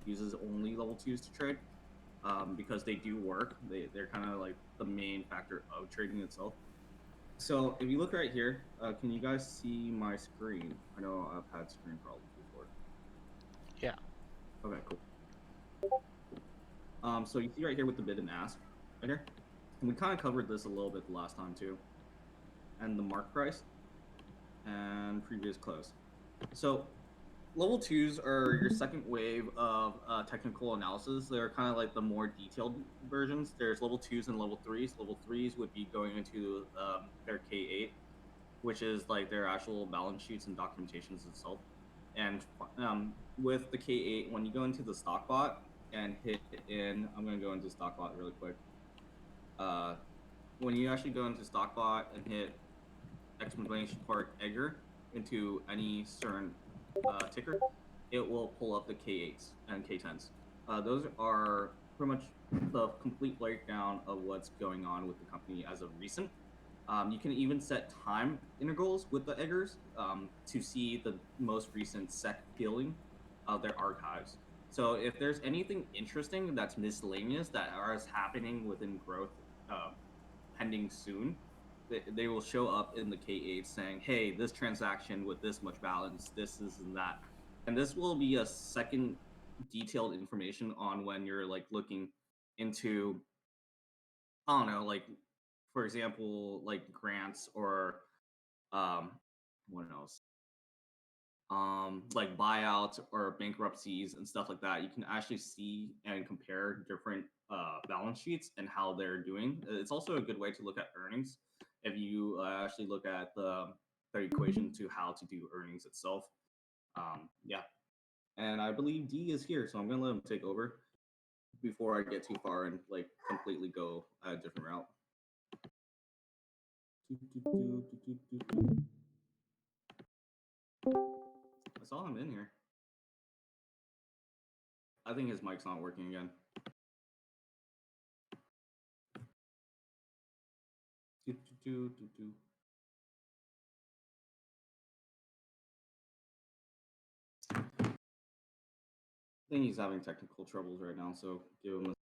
uses only level twos to trade, because they do work. They're kind of like the main factor of trading itself. So if you look right here, can you guys see my screen? I know I've had screen problems before. Yeah. Okay, cool. So you see right here with the bid and ask right here, and we kind of covered this a little bit the last time too, and the mark price and previous close. So level twos are your second wave of technical analysis. They're kind of like the more detailed versions. There's level twos and level threes. Level threes would be going into their K8, which is like their actual balance sheets and documentations itself. And with the K8, when you go into the stock bot and hit in, I'm going to go into stock bot really quick. Uh, when you actually go into stock bot and hit exclamation point Egger into any certain ticker, it will pull up the K8s and K10s. Those are pretty much the complete breakdown of what's going on with the company as of recent. You can even set time integrals with the Eggers to see the most recent SEC billing of their archives. So if there's anything interesting that's miscellaneous that is happening within growth pending soon, they will show up in the K8 saying, hey, this transaction with this much balance, this and that. And this will be a second detailed information on when you're like looking into, I don't know, like for example, like grants or um what else? Like buyouts or bankruptcies and stuff like that. You can actually see and compare different balance sheets and how they're doing. It's also a good way to look at earnings if you actually look at the equation to how to do earnings itself. Yeah, and I believe D is here, so I'm gonna let him take over before I get too far and like completely go a different route. I saw him in here. I think his mic's not working again. I think he's having technical troubles right now, so give him a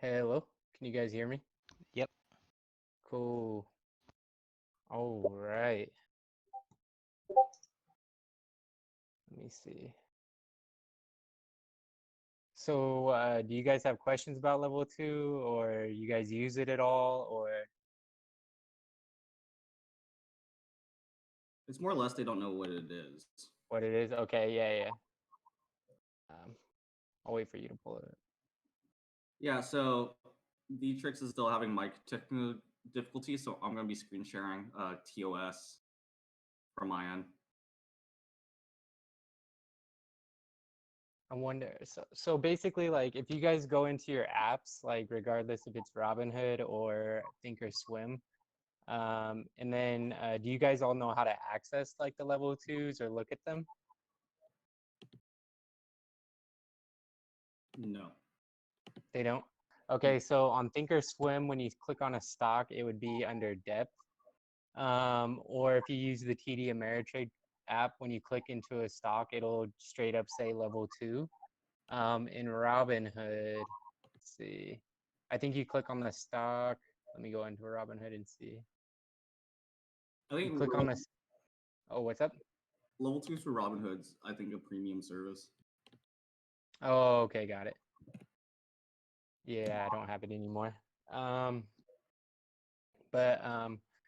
Hello, can you guys hear me? Yep. Cool. All right. Let me see. So, do you guys have questions about level 2, or you guys use it at all, or It's more or less they don't know what it is. what it is? Okay, yeah, yeah. I'll wait for you to pull it up. Yeah, so Dtrix is still having mic technical difficulty, so I'm gonna be screen sharing TOS from my end. I wonder, so basically, like, if you guys go into your apps, like, regardless if it's Robinhood or Thinkorswim, and then do you guys all know how to access, like, the level 2s or look at them? No. They don't? Okay, so on Thinkorswim, when you click on a stock, it would be under depth. Or if you use the TD Ameritrade app, when you click into a stock, it'll straight up say level 2. In Robinhood, let's see. I think you click on the stock. Let me go into Robinhood and see. I think You click on this. Oh, what's up? level twos for Robinhood's, I think, a premium service. Oh, okay, got it. Yeah, I don't have it anymore. But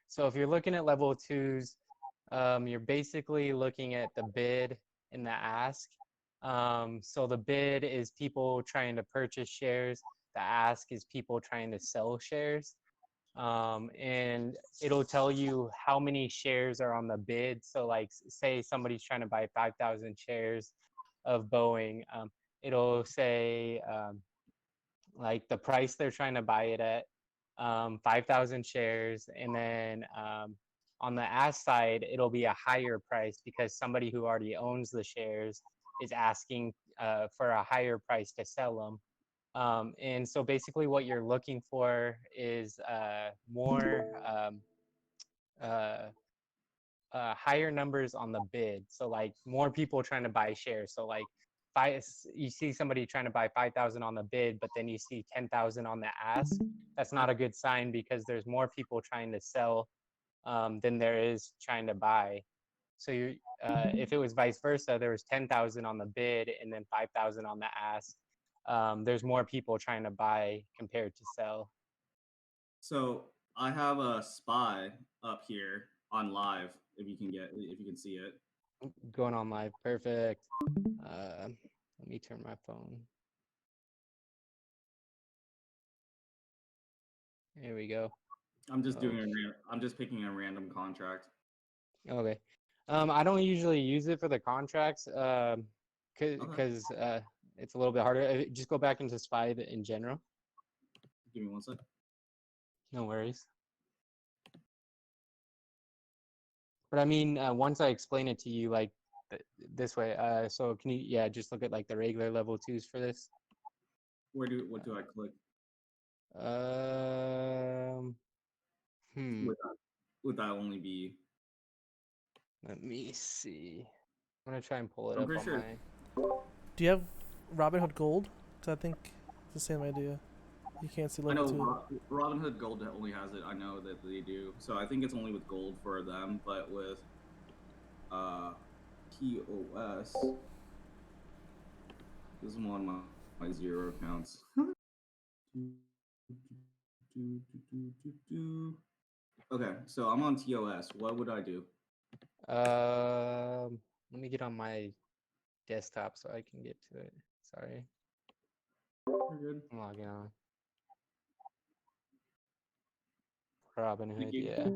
so if you're looking at level 2s, You're basically looking at the bid and the ask. So the bid is people trying to purchase shares. The ask is people trying to sell shares. And it'll tell you how many shares are on the bid. So, like, say somebody's trying to buy 5,000 shares of Boeing. It'll say like the price they're trying to buy it at, 5,000 shares, and then on the ask side, it'll be a higher price because somebody who already owns the shares is asking for a higher price to sell them. And so basically, what you're looking for is more uh, higher numbers on the bid. So like more people trying to buy shares. So like you see somebody trying to buy 5,000 on the bid, but then you see 10,000 on the ask. That's not a good sign because there's more people trying to sell than there is trying to buy. So if it was vice versa, there was 10,000 on the bid and then 5,000 on the ask. There's more people trying to buy compared to sell. So I have a spy up here on live. If you can see it. Going on live, perfect. Let me turn my phone. There we go. I'm just Okay. I'm just picking a random contract. Okay. I don't usually use it for the contracts, Okay. because it's a little bit harder. Just go back into Spy in general. Give me one sec. No worries. But I mean, once I explain it to you like this way, so can you, yeah, just look at like the regular level twos for this. What do I click? Um, Would that only be? Let me see. I'm gonna try and pull it I'm up pretty on sure. my. Do you have Robinhood Gold? Because I think it's the same idea. You can't see I level know two. Robinhood Gold only has it. I know that they do. So I think it's only with Gold for them, but with POS, this is one of my zero accounts. Okay, so I'm on TOS. What would I do? Let me get on my desktop so I can get to it. Sorry, You're good. I'm logging on. Thank Robinhood, you. yeah.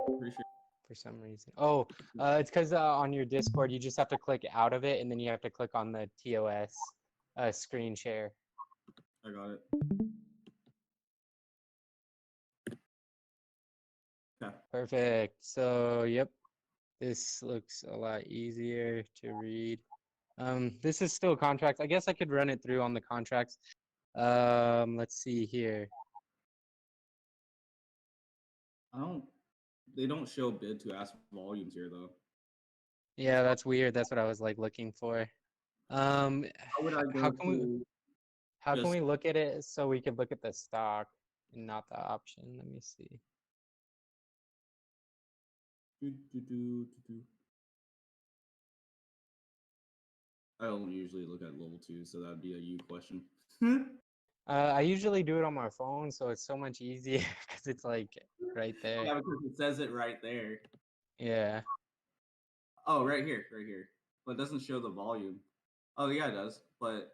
Appreciate For some reason. Oh, it's because on your Discord you just have to click out of it and then you have to click on the TOS screen share. I got it. Okay. Perfect. So, yep, this looks a lot easier to read. This is still contracts. I guess I could run it through on the contracts. Let's see here. They don't show bid to ask volumes here though. Yeah, that's weird. That's what I was like looking for. Um, How would I how go can we to how can just we look at it so we could look at the stock and not the option? Let me see. do. I don't usually look at level 2, so that'd be a you question. I usually do it on my phone, so it's so much easier because it's like right there. Yeah, because it says it right there. Yeah. Oh, right here, right here. But it doesn't show the volume. Oh yeah, it does. But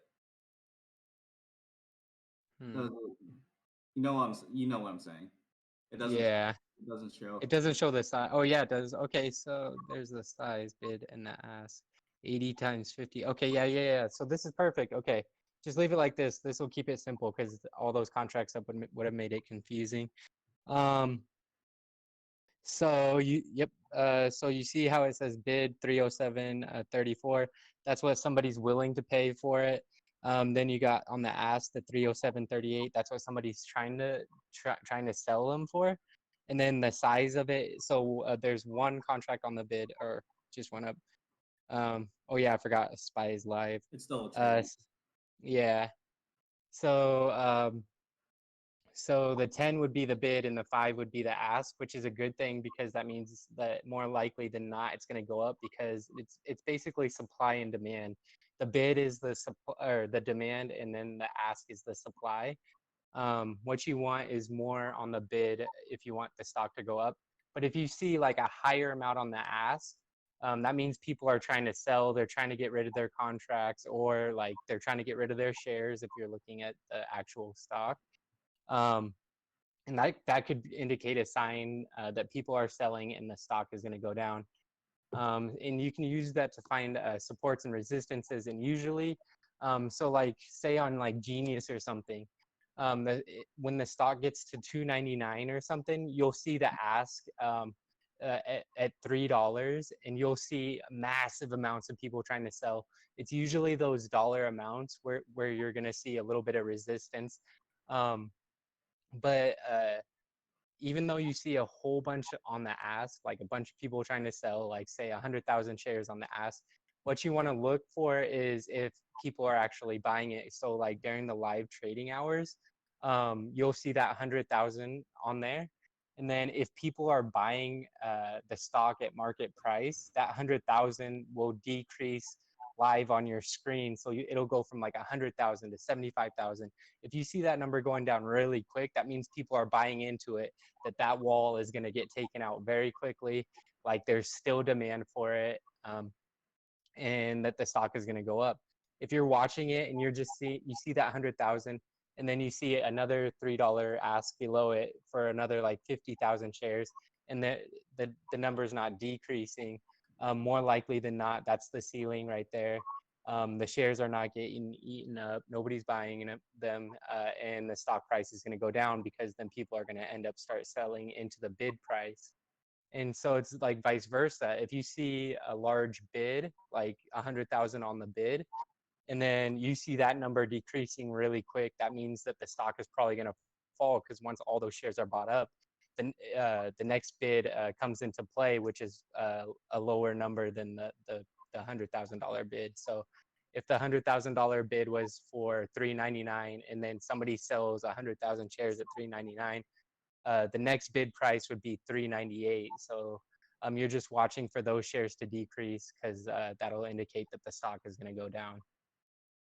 Hmm. you know what I'm saying. It doesn't. Yeah. It doesn't show. It doesn't show the size. Oh yeah, it does. Okay, so there's the size bid and the ask. 80 times 50. Okay, yeah. So this is perfect. Okay. Just leave it like this. This will keep it simple because all those contracts up would have made it confusing. Um, yep. So you see how it says bid 307.34. That's what somebody's willing to pay for it. Then you got on the ask the 307.38. That's what somebody's trying to sell them for. And then the size of it. So there's one contract on the bid, or just one up. Oh yeah, I forgot. Spy is live. It's still a Uh, trading. yeah. So so the 10 would be the bid and the 5 would be the ask, which is a good thing because that means that more likely than not it's going to go up because it's basically supply and demand. The bid is the supply or the demand, and then the ask is the supply. What you want is more on the bid if you want the stock to go up. But if you see like a higher amount on the ask, that means people are trying to sell, they're trying to get rid of their contracts, or like they're trying to get rid of their shares if you're looking at the actual stock. Um, and that could indicate a sign that people are selling and the stock is going to go down. And you can use that to find supports and resistances. And usually, so like say on like Genius or something, when the stock gets to 2.99 or something, you'll see the ask at $3, and you'll see massive amounts of people trying to sell. It's usually those dollar amounts where you're going to see a little bit of resistance. Um, but even though you see a whole bunch on the ask, like a bunch of people trying to sell, like say 100,000 shares on the ask, what you want to look for is if people are actually buying it. So like during the live trading hours, you'll see that 100,000 on there. And then if people are buying the stock at market price, that 100,000 will decrease live on your screen. So it'll go from like 100,000 to 75,000. If you see that number going down really quick, that means people are buying into it, that wall is going to get taken out very quickly. Like there's still demand for it, and that the stock is going to go up. If you're watching it and you see that 100,000, and then you see another $3 ask below it for another like 50,000 shares, and the number's not decreasing, more likely than not, that's the ceiling right there. The shares are not getting eaten up. Nobody's buying them, and the stock price is going to go down because then people are going to end up start selling into the bid price. And so it's like vice versa. If you see a large bid, like 100,000 on the bid, and then you see that number decreasing really quick, that means that the stock is probably going to fall, because once all those shares are bought up, then the next bid comes into play, which is a lower number than the $100,000 bid. So if the $100,000 bid was for $3.99, and then somebody sells 100,000 shares at $3.99, the next bid price would be $3.98. So you're just watching for those shares to decrease, because that'll indicate that the stock is going to go down.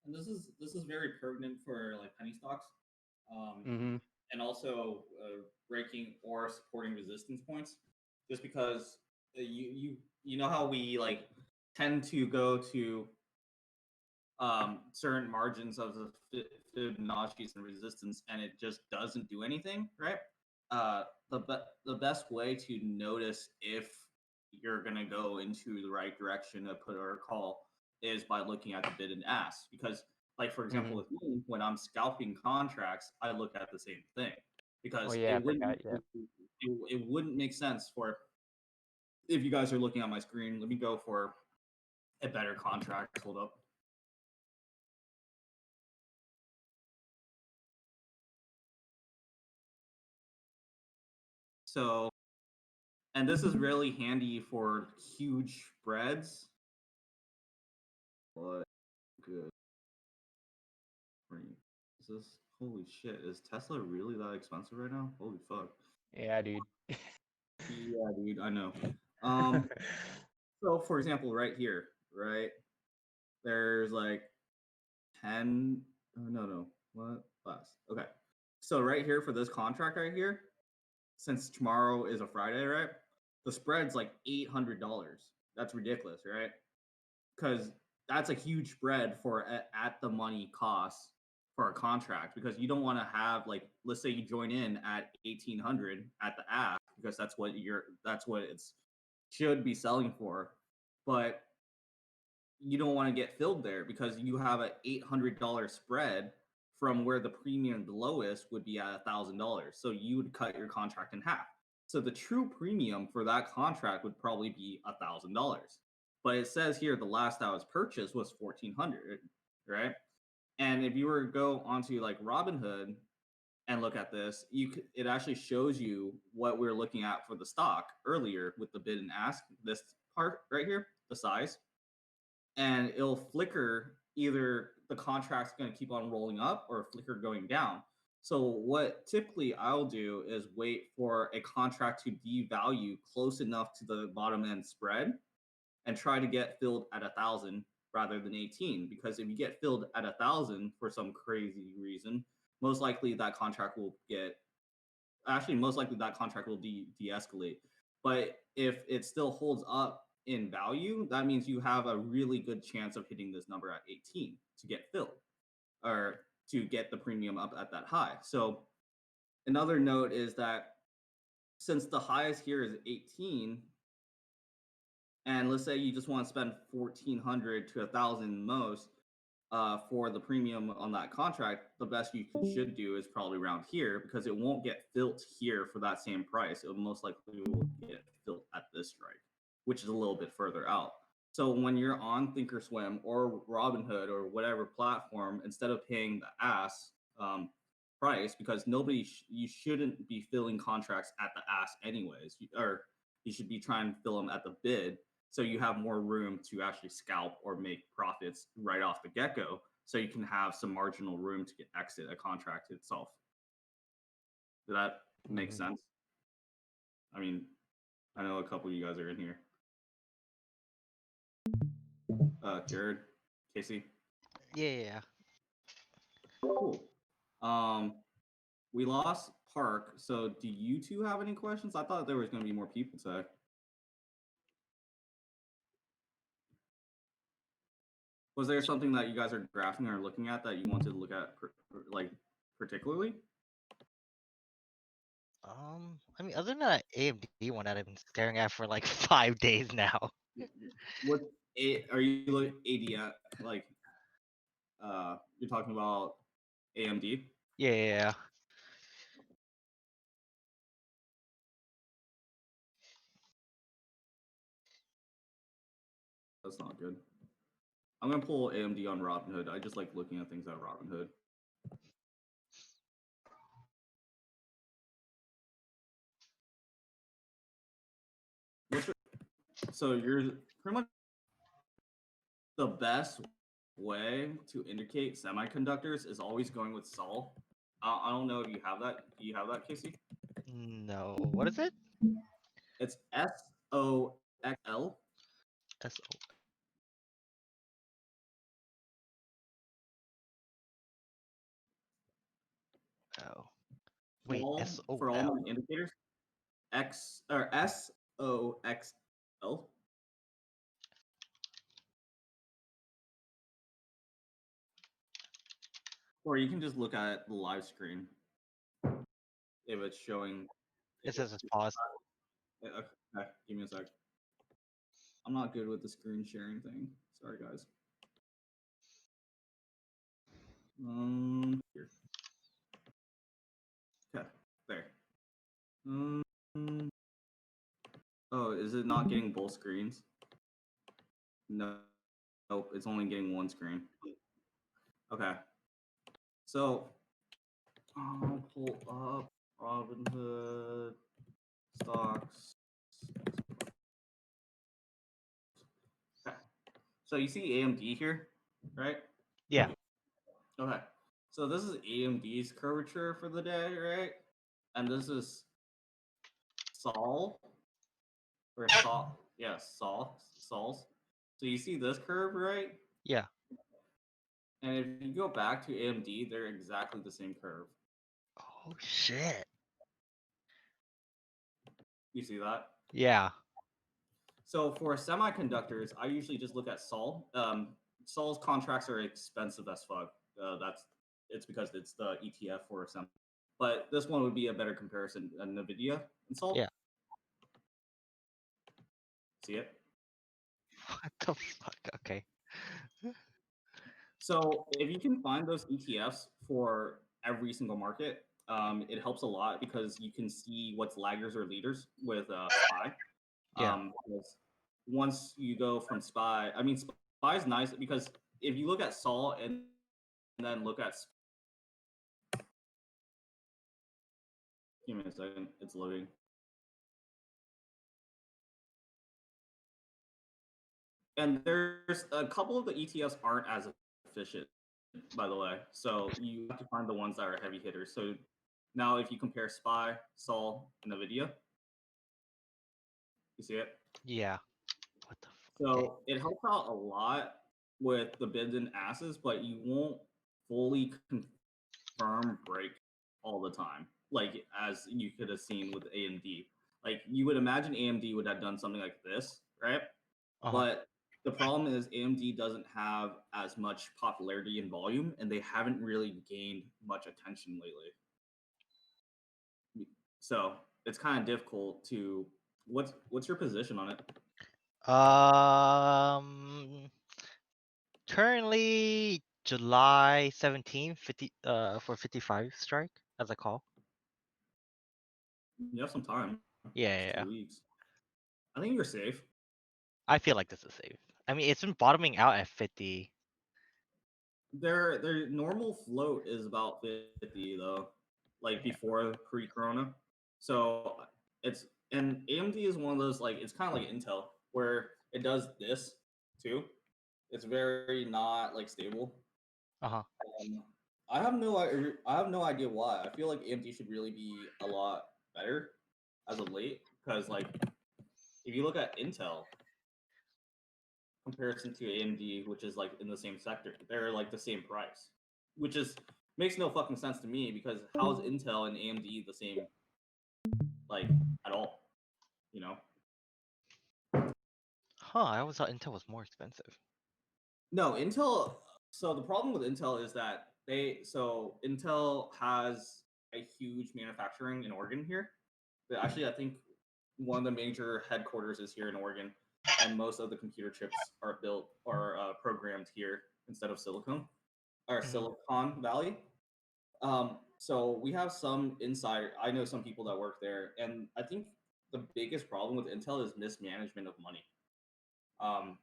And this is very pertinent for like penny stocks, Mm-hmm. and also breaking or supporting resistance points. Just because you know how we like tend to go to certain margins of the Fibonacci's and resistance, and it just doesn't do anything, right? The best way to notice if you're gonna go into the right direction to put or call is by looking at the bid and ask. Because, like for example, Mm-hmm. with me, when I'm scalping contracts, I look at the same thing Oh because yeah, I forgot. Yeah. it wouldn't make sense for if you guys are looking at my screen. Let me go for a better contract. Hold up. So, and this is really handy for huge spreads. What good? Is this? Holy shit! Is Tesla really that expensive right now? Holy fuck! Yeah, dude. Yeah, dude, I know. Um, so for example, right here, right, there's like 10. Oh, no, what? Last. Okay. So right here for this contract right here, since tomorrow is a Friday, right? The spread's like $800. That's ridiculous, right? Because that's a huge spread for at the money cost for a contract, because you don't want to have like, let's say you join in at 1800 at the ask, because that's what it's should be selling for, but you don't want to get filled there because you have an $800 spread from where the premium the lowest would be at $1,000. So you would cut your contract in half. So the true premium for that contract would probably be $1,000. But it says here the last that was purchased was 1,400, right? And if you were to go onto like Robinhood and look at this, it actually shows you what we are looking at for the stock earlier with the bid and ask. This part right here, the size, and it'll flicker, either the contract's going to keep on rolling up or flicker going down. So what typically I'll do is wait for a contract to devalue close enough to the bottom end spread and try to get filled at 1,000 rather than 18. Because if you get filled at 1,000 for some crazy reason, most likely that contract will de-escalate. But if it still holds up in value, that means you have a really good chance of hitting this number at 18 to get filled or to get the premium up at that high. So another note is that since the highest here is 18, and let's say you just want to spend 1,400 to 1,000 most for the premium on that contract, the best you should do is probably around here because it won't get filled here for that same price. It will most likely will get filled at this strike, which is a little bit further out. So when you're on Thinkorswim or Robinhood or whatever platform, instead of paying the ass price, because you shouldn't be filling contracts at the ask anyways, or you should be trying to fill them at the bid, so you have more room to actually scalp or make profits right off the get-go, so you can have some marginal room to exit a contract itself. Did that make sense? I mean, I know a couple of you guys are in here. Jared, Casey. Yeah. Cool. We lost Park, so do you two have any questions? I thought there was going to be more people today. Was there something that you guys are graphing or looking at that you wanted to look at, like, particularly? I mean, other than that AMD one that I've been staring at for like 5 days now. What are you looking AD like? You're talking about AMD? Yeah. That's not good. I'm gonna pull AMD on Robinhood. I just like looking at things at Robinhood. So you're pretty much the best way to indicate semiconductors is always going with Sol. I don't know if you have that. Do you have that, Casey? No. What is it? It's SOXL. SO. Oh. Wait, Sol for all SOL. my indicators. X or SOXL. Or you can just look at the live screen if it's showing. It says it's paused. Okay, give me a sec. I'm not good with the screen sharing thing. Sorry, guys. Here. Okay, there. Oh, is it not getting both screens? No. Nope, it's only getting one screen. Okay. So, I'll pull up Robinhood stocks. Okay. So you see AMD here, right? Yeah. Okay. So this is AMD's curvature for the day, right? And this is Sol. Or Sol. Yeah, Sol's. So you see this curve, right? Yeah. And if you go back to AMD, they're exactly the same curve. Oh shit. You see that? Yeah. So for semiconductors, I usually just look at Sol. Sol's contracts are expensive as fuck. It's because it's the ETF for some. But this one would be a better comparison than Nvidia and Sol. Yeah. See it? What the fuck? Okay. So if you can find those ETFs for every single market, it helps a lot because you can see what's laggers or leaders with SPY. Yeah. Because once you go from SPY, I mean, SPY is nice because if you look at Sol and then look at, give me a second, it's loading. And there's a couple of the ETFs aren't as efficient, by the way. So you have to find the ones that are heavy hitters. So now if you compare SPY, Sol, and NVIDIA, you see it? Yeah. What the fuck? So it helps out a lot with the bids and asses, but you won't fully confirm break all the time, like as you could have seen with AMD. Like you would imagine AMD would have done something like this, right? Uh-huh. But the problem is AMD doesn't have as much popularity and volume, and they haven't really gained much attention lately. So it's kind of difficult to. What's your position on it? Currently July 17th, for 55 strike as a call. You have some time. Yeah, It's yeah, yeah. 2 weeks. I think you're safe. I feel like this is safe. I mean, it's been bottoming out at 50. Their normal float is about 50 though, like Yeah. before pre-corona. So it's and AMD is one of those like it's kind of like Intel where it does this too. It's very not like stable. Uh-huh. Um, I have no idea why. I feel like AMD should really be a lot better as of late because like if you look at Intel comparison to AMD, which is like in the same sector, they're like the same price, which is makes no fucking sense to me because how is Intel and AMD the same like at all? You know? Huh, I always thought Intel was more expensive. No, Intel. So the problem with Intel is that Intel has a huge manufacturing in Oregon here. Actually, I think one of the major headquarters is here in Oregon, and most of the computer chips are built or programmed here instead of Mhm. Silicon Valley. So we have some insider. I know some people that work there, and I think the biggest problem with Intel is mismanagement of money. Um,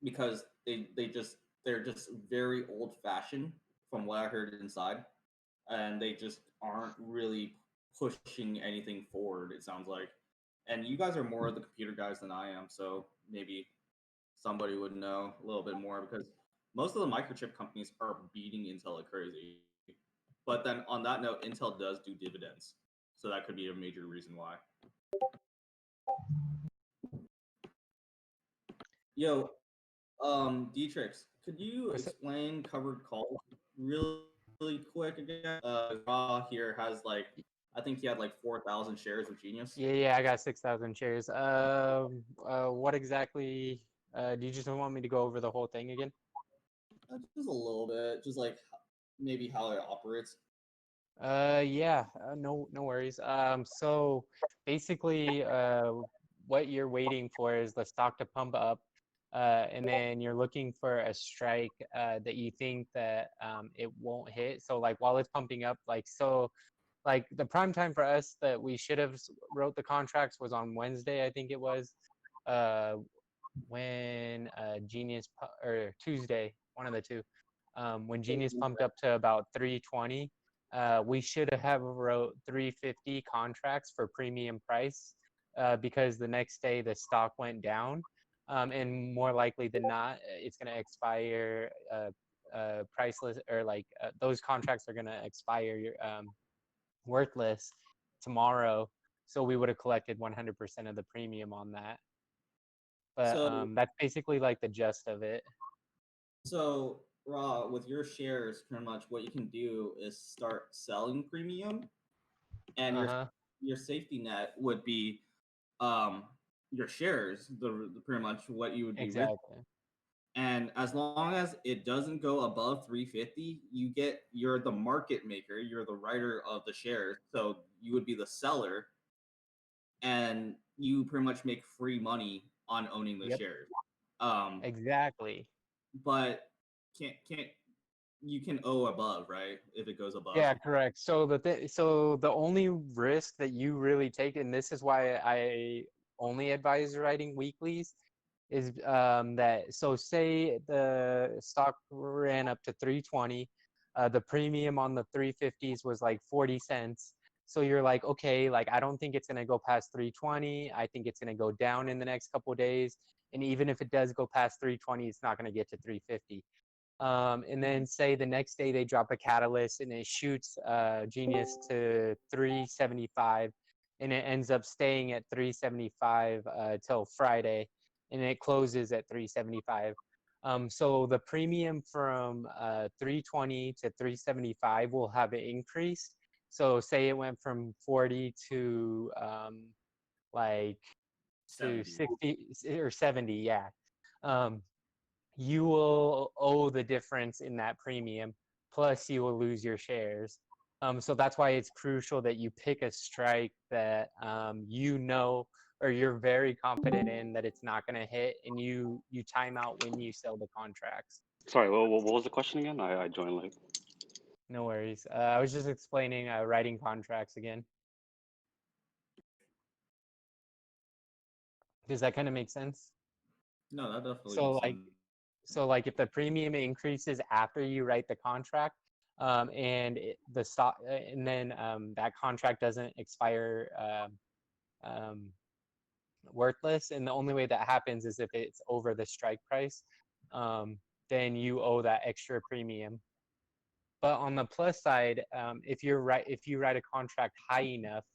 because they're just very old fashioned from what I heard inside, and they just aren't really pushing anything forward. It sounds like, and you guys are more of the computer guys than I am, so maybe somebody would know a little bit more because most of the microchip companies are beating Intel like crazy. But then on that note, Intel does do dividends, so that could be a major reason why. Yo, Dietrich, could you What's up? explain covered calls really, really quick again? Raw here has like, I think he had like 4,000 shares of Genius. Yeah, I got 6,000 shares. What exactly? Do you just want me to go over the whole thing again? Just a little bit, just like maybe how it operates. Yeah, no worries. So basically, what you're waiting for is the stock to pump up, and then you're looking for a strike that you think that it won't hit. So like while it's pumping up, like the prime time for us that we should have wrote the contracts was on Wednesday, I think it was, uh, when or Tuesday, one of the two, when Genius pumped up to about 320. We should have wrote 350 contracts for premium price because the next day the stock went down, and more likely than not, it's going to expire priceless, or like those contracts are going to expire worthless tomorrow. So we would have collected 100% of the premium on that. But So, that's basically like the gist of it. so Raw, with your shares, pretty much what you can do is start selling premium, and Uh huh. your safety net would be um your shares, the pretty much what you would be risking. Exactly. And as long as it doesn't go above 350, you're the market maker, you're the writer of the shares. So you would be the seller and you pretty much make free money on owning the Yep. shares. Um, Exactly. but can't you can owe above, right? If it goes above. Yeah, correct. So the only risk that you really take, and this is why I only advise writing weeklies, is that, so say the stock ran up to 320, the premium on the 350s was like 40 cents. So you're like, okay, like I don't think it's gonna go past 320. I think it's gonna go down in the next couple of days. And even if it does go past 320, it's not gonna get to 350. And then say the next day they drop a catalyst and it shoots Genius to 375, and it ends up staying at 375 till Friday, and it closes at 375. So the premium from 320 to 375 will have increased. So say it went from 40 to like to 70. 60 or 70, yeah, you will owe the difference in that premium, plus you will lose your shares. So that's why it's crucial that you pick a strike that you know or you're very confident in that it's not going to hit, and you time out when you sell the contracts. Sorry, what was the question again? I joined late. No worries. I was just explaining writing contracts again. Does that kind of make sense? No, that definitely So makes like, sense. so like if the premium increases after you write the contract, and the stock, and then that contract doesn't expire um, worthless, and the only way that happens is if it's over the strike price, then you owe that extra premium. But on the plus side, if you write a contract high enough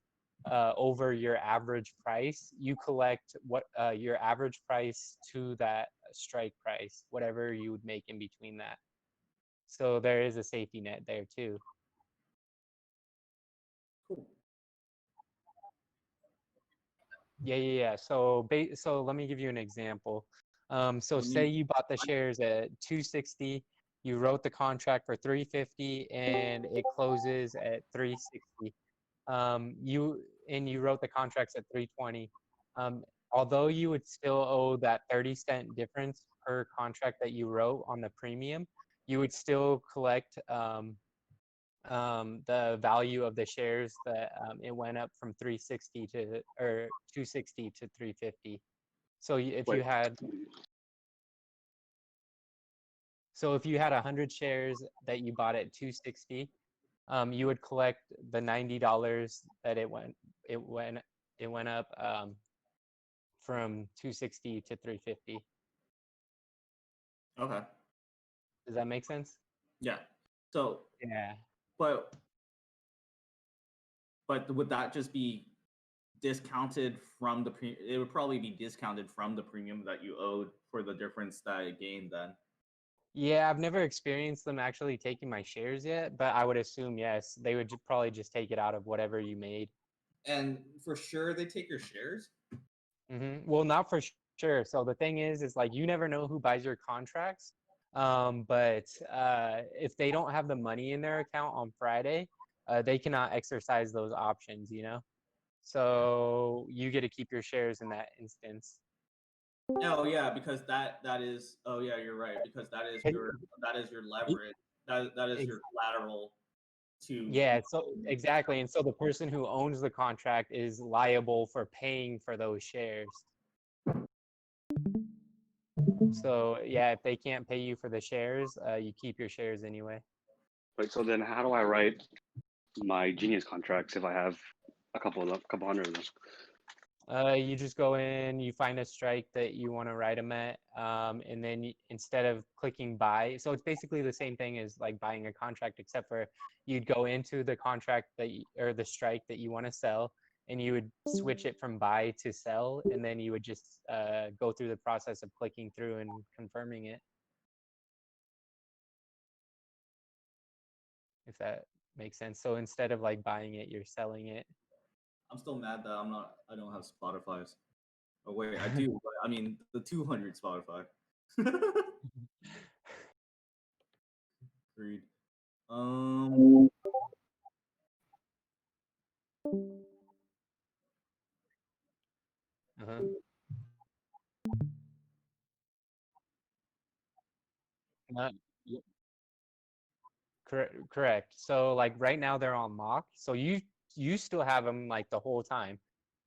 over your average price, you collect what your average price to that strike price, whatever you would make in between that. So there is a safety net there too. Cool. Yeah. So let me give you an example. So When say you- you bought the shares at 260, you wrote the contract for 350, and it closes at 360. You wrote the contracts at 320. Although you would still owe that 30-cent difference per contract that you wrote on the premium, you would still collect the value of the shares that it went up from 360 to or 260 to 350. So if you Wait. had if you had 100 shares that you bought at 260, you would collect the $90 that it went up from 260 to 350. Okay. Does that make sense? Yeah. So, Yeah. but would that just be discounted from the it would probably be discounted from the premium that you owed for the difference that it gained then. Yeah, I've never experienced them actually taking my shares yet, but I would assume yes, they would probably just take it out of whatever you made. And for sure they take your shares? Well, not for sure. So the thing is like you never know who buys your contracts. But if they don't have the money in their account on Friday, they cannot exercise those options, you know? So you get to keep your shares in that instance. Oh yeah, because that is you're right, because that is your leverage. That is your collateral to Yeah, so exactly. And so the person who owns the contract is liable for paying for those shares. So yeah, if they can't pay you for the shares, you keep your shares anyway. Wait, so then how do I write my Genius contracts if I have a couple hundred of them? You just go in, you find a strike that you want to write them at, and then instead of clicking buy, so it's basically the same thing as like buying a contract, except for you'd go into the contract or the strike that you want to sell, and you would switch it from buy to sell, and then you would just go through the process of clicking through and confirming it. If that makes sense. So instead of like buying it, you're selling it. I'm still mad that I don't have Spotify's. Oh wait, I do, but I mean the 200 Spotify. Agreed. Uh-huh. Uh, y- correct. So like right now they're on mock. So you still have them like the whole time.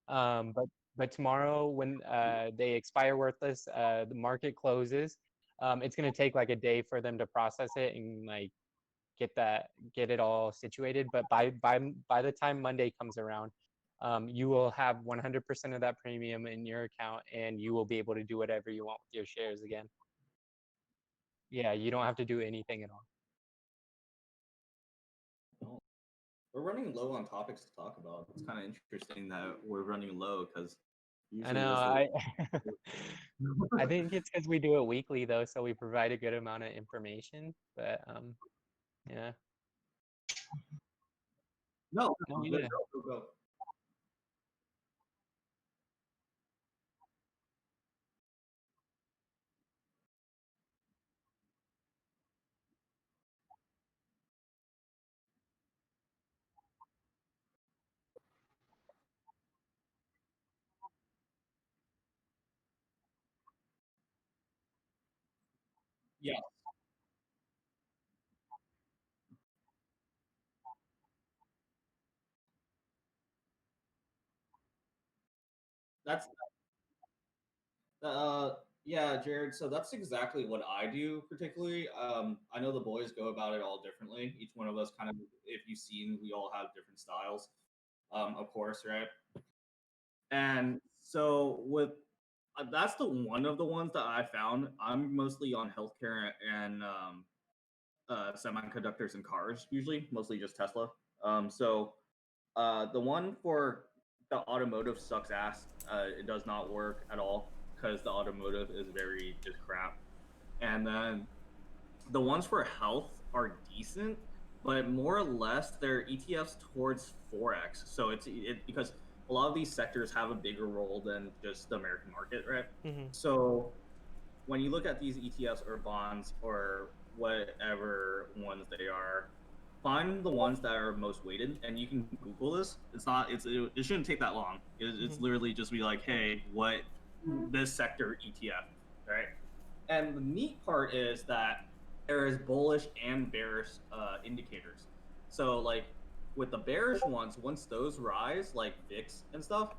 But tomorrow when they expire worthless, the market closes. It's gonna take like a day for them to process it and like get it all situated. But by the time Monday comes around, you will have 100% of that premium in your account, and you will be able to do whatever you want with your shares again. Yeah, you don't have to do anything at all. Oh, we're running low on topics to talk about. It's kind of interesting that we're running low because I usually know. this I think it's because we do it weekly though, so we provide a good amount of information. But yeah. no, No, go, yeah. go, go. Yeah, that's yeah, Jared. So that's exactly what I do, particularly. I know the boys go about it all differently. Each one of us kind of, if you've seen, we all have different styles, of course, right? And so with that's the one of the ones that I found. I'm mostly on healthcare and semiconductors and cars, usually, mostly just Tesla. So the one for the automotive sucks ass. It does not work at all because the automotive is very just crap. And then the ones for health are decent, but more or less they're ETFs towards forex. So it because a lot of these sectors have a bigger role than just the American market, right? Mm-hmm. So when you look at these ETFs or bonds or whatever ones they are, find the ones that are most weighted, and you can Google this. It's not. It shouldn't take that long. It's Mm-hmm. literally just be like, hey, what this sector ETF, right? And the neat part is that there is bullish and bearish indicators. So like with the bearish ones, once those rise, like VIX and stuff,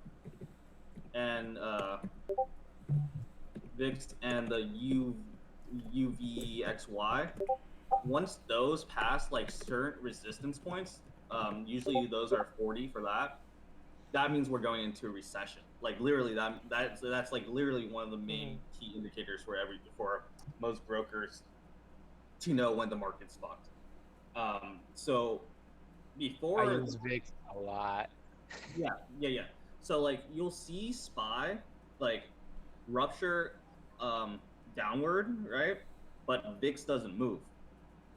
and VIX and the UVXY, once those pass like certain resistance points, usually those are 40 for that. That means we're going into a recession. Like literally, that's like literally one of the Mm-hmm. main key indicators for most brokers to know when the market's fucked. So I before, use VIX a lot. yeah. So like you'll see SPY like rupture downward, right? But VIX doesn't move,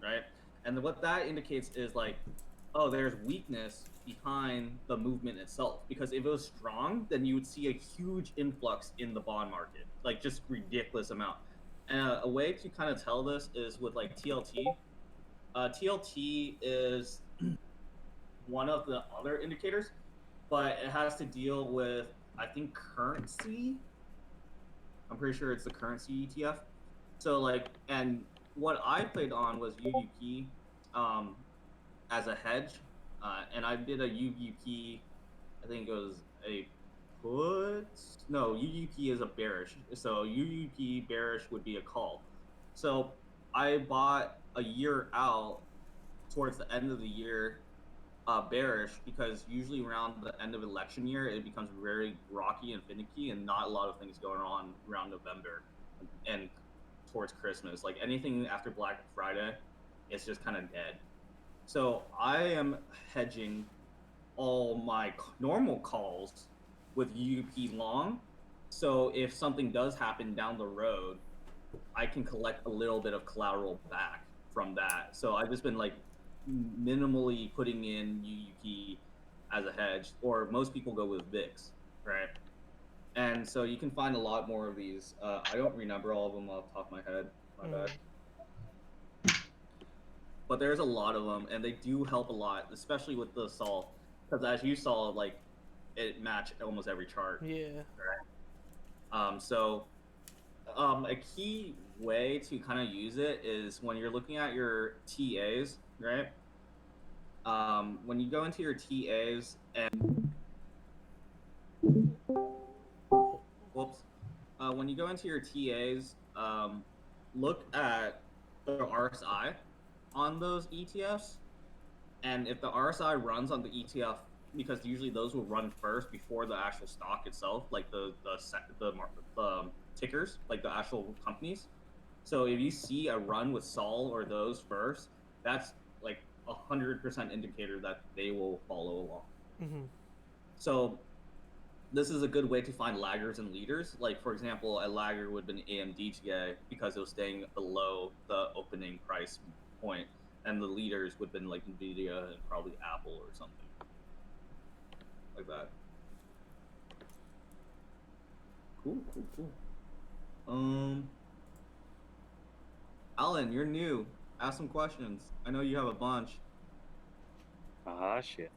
right? And what that indicates is like, oh, there's weakness behind the movement itself. Because if it was strong, then you would see a huge influx in the bond market, like just ridiculous amount. And a way to kind of tell this is with like TLT. TLT is one of the other indicators, but it has to deal with, I think, currency. I'm pretty sure it's the currency ETF. So like, and what I played on was UUP as a hedge, and I did a UUP. I think it was a put. No, UUP is a bearish. So UUP bearish would be a call. So I bought a year out towards the end of the year bearish because usually around the end of election year it becomes very rocky and finicky and not a lot of things going on around November and towards Christmas. Like anything after Black Friday, it's just kind of dead. So I am hedging all my normal calls with UP long. So if something does happen down the road, I can collect a little bit of collateral back from that. So I've just been like minimally putting in UUP as a hedge, or most people go with VIX, right? And so you can find a lot more of these. I don't remember all of them off the top of my head, my bad. Mm-hmm. But there's a lot of them, and they do help a lot, especially with the Sol, because as you saw, like it matched almost every chart. Yeah. So a key way to kind of use it is when you're looking at your TAs, right? When you go into your TAs and whoops, when you go into your TAs, look at the RSI on those ETFs, and if the RSI runs on the ETF, because usually those will run first before the actual stock itself, like the tickers, like the actual companies. So if you see a run with Sol or those first, that's like 100% indicator that they will follow along. Mm-hmm. So this is a good way to find laggers and leaders. Like for example, a lagger would have been AMD today because it was staying below the opening price point, and the leaders would have been like Nvidia and probably Apple or something like that. Cool. Um, Alan, you're new. Ask some questions. I know you have a bunch. Ah, shit.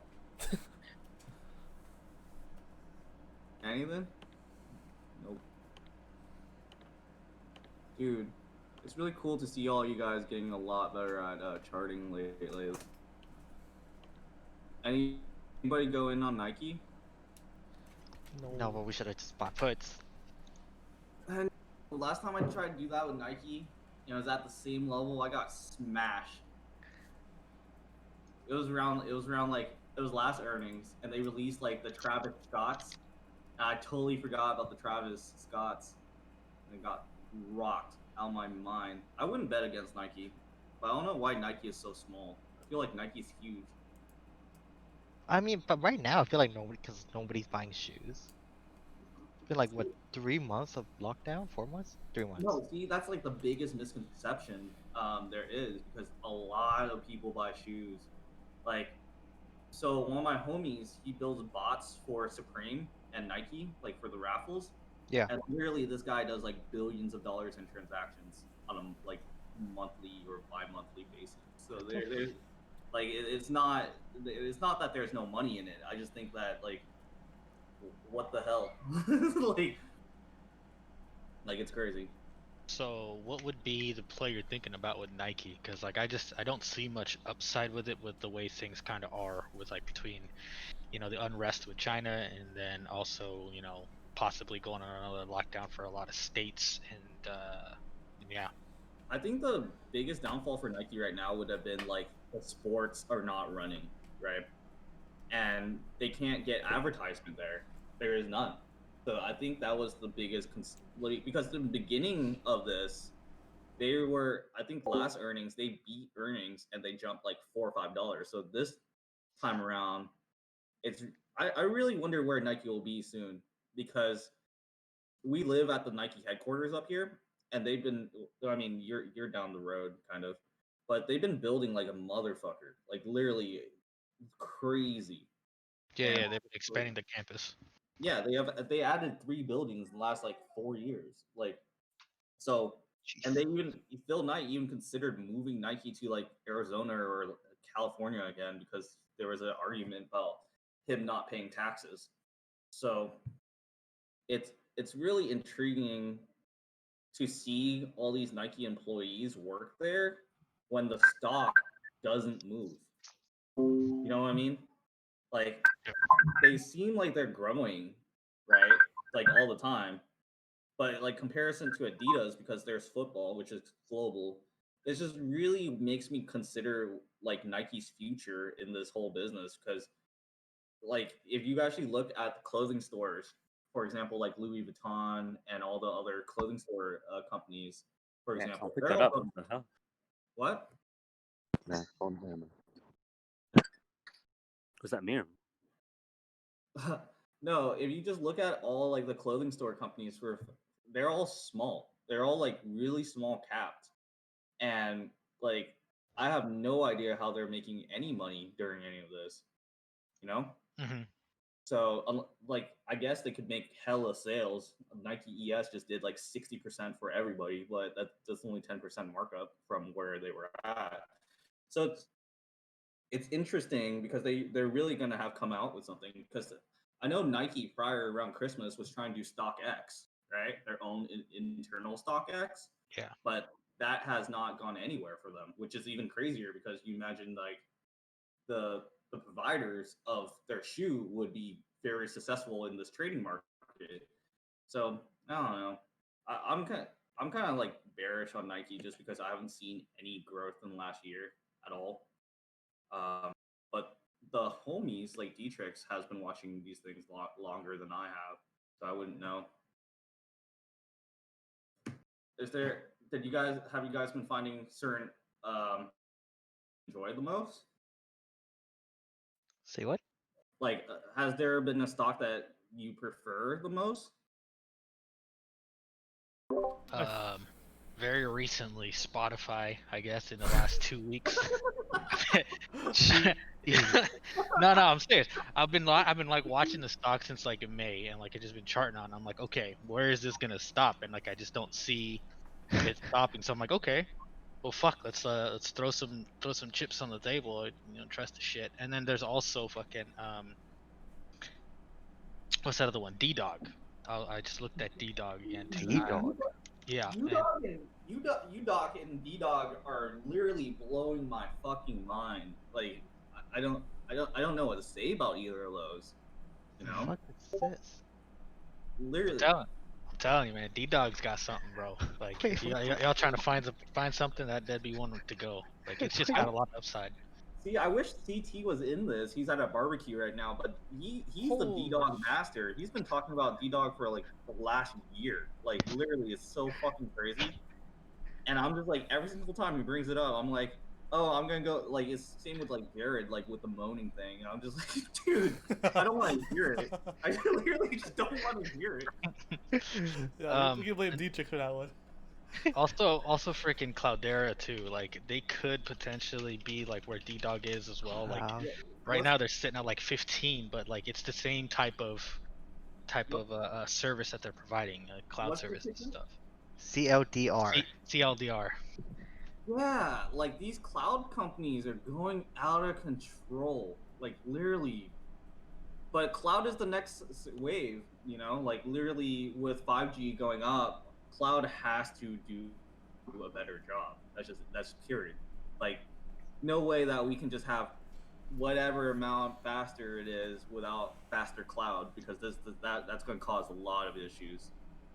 Anything? Nope. Dude, It's really cool to see all you guys getting a lot better at charting lately. Anybody go in on Nike? No. No, but we should have just bought puts. And the last time I tried to do that with Nike, it was at the same level. I got smashed. It was around like it was last earnings, and they released like the Travis Scotts. And I totally forgot about the Travis Scotts, and got rocked out of my mind. I wouldn't bet against Nike, but I don't know why Nike is so small. I feel like Nike's huge. I mean, but right now I feel like because nobody's buying shoes. It's been like what 3 months of lockdown? 4 months? 3 months. No, see, that's like the biggest misconception there is because a lot of people buy shoes. Like, so one of my homies, he builds bots for Supreme and Nike, like for the raffles. Yeah. And literally, this guy does like billions of dollars in transactions on a like monthly or bi-monthly basis. So there's like it's not that there's no money in it. I just think that like, what the hell, like it's crazy. So what would be the play you're thinking about with Nike? Because like I don't see much upside with it with the way things kind of are with like between, the unrest with China and then also possibly going on another lockdown for a lot of states and yeah. I think the biggest downfall for Nike right now would have been like the sports are not running, right? And they can't get advertisement there. There is none. So I think that was the biggest because in the beginning of this, they were, I think last earnings they beat earnings and they jumped like $4 or $5. So this time around, I really wonder where Nike will be soon because we live at the Nike headquarters up here, and they've been. I mean, you're down the road, kind of, but they've been building like a motherfucker, like literally crazy. Yeah, And they've been expanding the campus. yeah, they added 3 buildings in the last like 4 years, like so. And they even Phil Knight even considered moving Nike to like Arizona or California again because there was an argument about him not paying taxes. So it's really intriguing to see all these Nike employees work there when the stock doesn't move. You know what I mean? Like they seem like they're growing, right? Like all the time. But like comparison to Adidas because there's football, which is global, it just really makes me consider like Nike's future in this whole business because like if you actually look at the clothing stores, for example, like Louis Vuitton and all the other clothing store companies, for Man, example, I'll pick they're that all up. What the hell? what? Nah, phone hammer. What's that mean? No, if you just look at all like the clothing store companies they're all small. They're all like really small capped. And like I have no idea how they're making any money during any of this, you know? Mm-hmm. So like I guess they could make hella sales. Nike ES just did like 60% for everybody, but that's only 10% markup from where they were at. So it's interesting because they're really gonna have come out with something because I know Nike prior around Christmas was trying to do StockX, right? Their own internal StockX. Yeah. But that has not gone anywhere for them, which is even crazier because you imagine like the providers of their shoe would be very successful in this trading market. So I don't know. I'm kind of like bearish on Nike just because I haven't seen any growth in the last year at all. But the homies like Dietrich has been watching these things a lot longer than I have, so I wouldn't know. Have you guys been finding certain enjoy the most? Say what? Like, has there been a stock that you prefer the most? Very recently, Spotify, I guess, in the last 2 weeks. No, I'm serious. I've been like watching the stock since like in May, and like it's just been charting on. I'm like, okay, where is this gonna stop? And like I just don't see it stopping. So I'm like, okay, well fuck, let's throw some chips on the table. Trust the shit. And then there's also fucking what's that other one? D-Dog. I just looked at D-Dog again too. D-Dog. Yeah. You UDoc and DDoG are literally blowing my fucking mind. Like, I don't know what to say about either of those. You know, Fuck is this? literally. I'm telling you, man, D Dog's got something, bro. Like, Wait, if y'all trying to find something, that'd be one to go. Like, it's just got a lot of upside. See, I wish CT was in this. He's at a barbecue right now, but he's the Holy DDoG master. He's been talking about DDoG for like the last year. Like, literally, it's so fucking crazy. And I'm just like, every single time he brings it up, I'm like, oh, I'm gonna go. Like, it's same with like Jared, like with the moaning thing. And I'm just like, dude, I don't want to hear it. I literally just don't want to hear it. Yeah, we can blame Dietrich for that one. Also freaking Cloudera too. Like, they could potentially be like where D Dog is as well. Like, Um, right now they're sitting at like 15, but like it's the same type of service that they're providing, cloud What's the service and ticket? stuff. CLDR. CLDR. Yeah, like these cloud companies are going out of control. Like literally. But cloud is the next wave, you know? Like literally with 5G going up, cloud has to do a better job. That's period. Like no way that we can just have whatever amount faster it is without faster cloud because that's going to cause a lot of issues,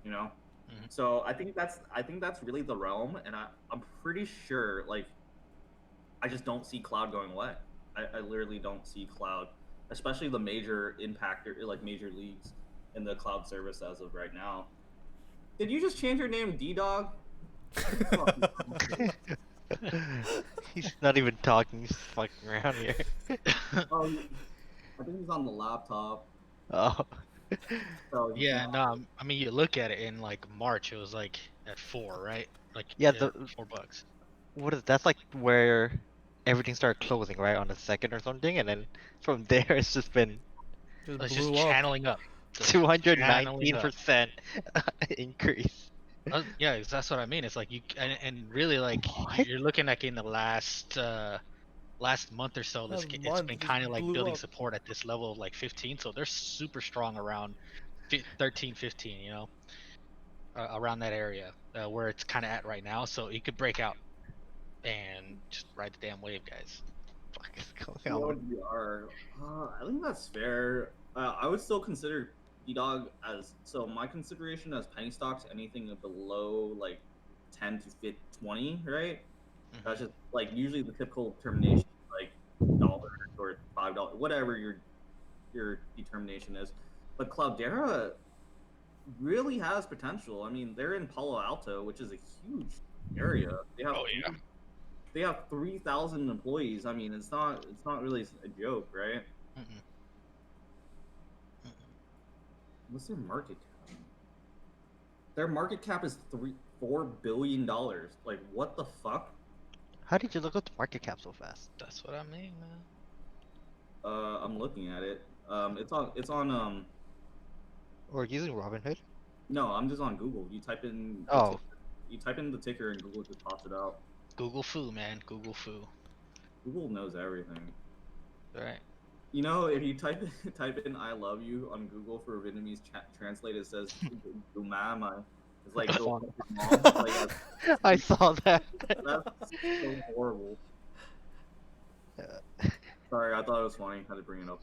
you know? Mhm. So I think that's really the realm, and I'm pretty sure like I just don't see cloud going away. I literally don't see cloud, especially the major impactor like major leagues in the cloud service as of right now. Did you just change your name D Dog? He's not even talking, he's fucking around here. Oh, I think he's on the laptop. Oh. So he Yeah, can't- no, I mean, you look at it in like March, it was like at 4, right? Like, Yeah, $4. what is that's like where everything started closing, right? On the second or something, and then from there it's just been Just It's blew just up. channeling up. Just channeling up. 219% increase. Yeah, that's what I mean. It's like and really like What? you're looking like in the last month or so, Last it's month, been it just kind of like blew building up. support at this level of like 15. So they're super strong around 13, 15. You know, around that area where it's kind of at right now. So it could break out and just ride the damn wave, guys. Fuck is going on? TLDR. I think that's fair. I would still consider D-Dog as so. My consideration as penny stocks, anything below like 10 to 20, right? That's just like usually the typical termination, like $1 or $5, whatever your determination is. But Cloudera really has potential. I mean, they're in Palo Alto, which is a huge area. They have Oh, yeah. they have 3,000 employees. I mean, it's not really a joke, right? Mm-mm. What's their market cap? Their market cap is $4 billion. Like, what the fuck? How did you look up the market cap so fast? That's what I mean, man. I'm looking at it. It's on Or using Robinhood? no, I'm just on Google. You type in you type in the ticker and Google just pops it out. Google Foo, man. Google Foo. Google knows everything. Right. You know, if you type in "I love you" on Google for a Vietnamese translate, it says "Dumama." It's like go fuck your mom. Like, I saw that. that's so horrible. Sorry, I thought it was funny. Had to bring it up.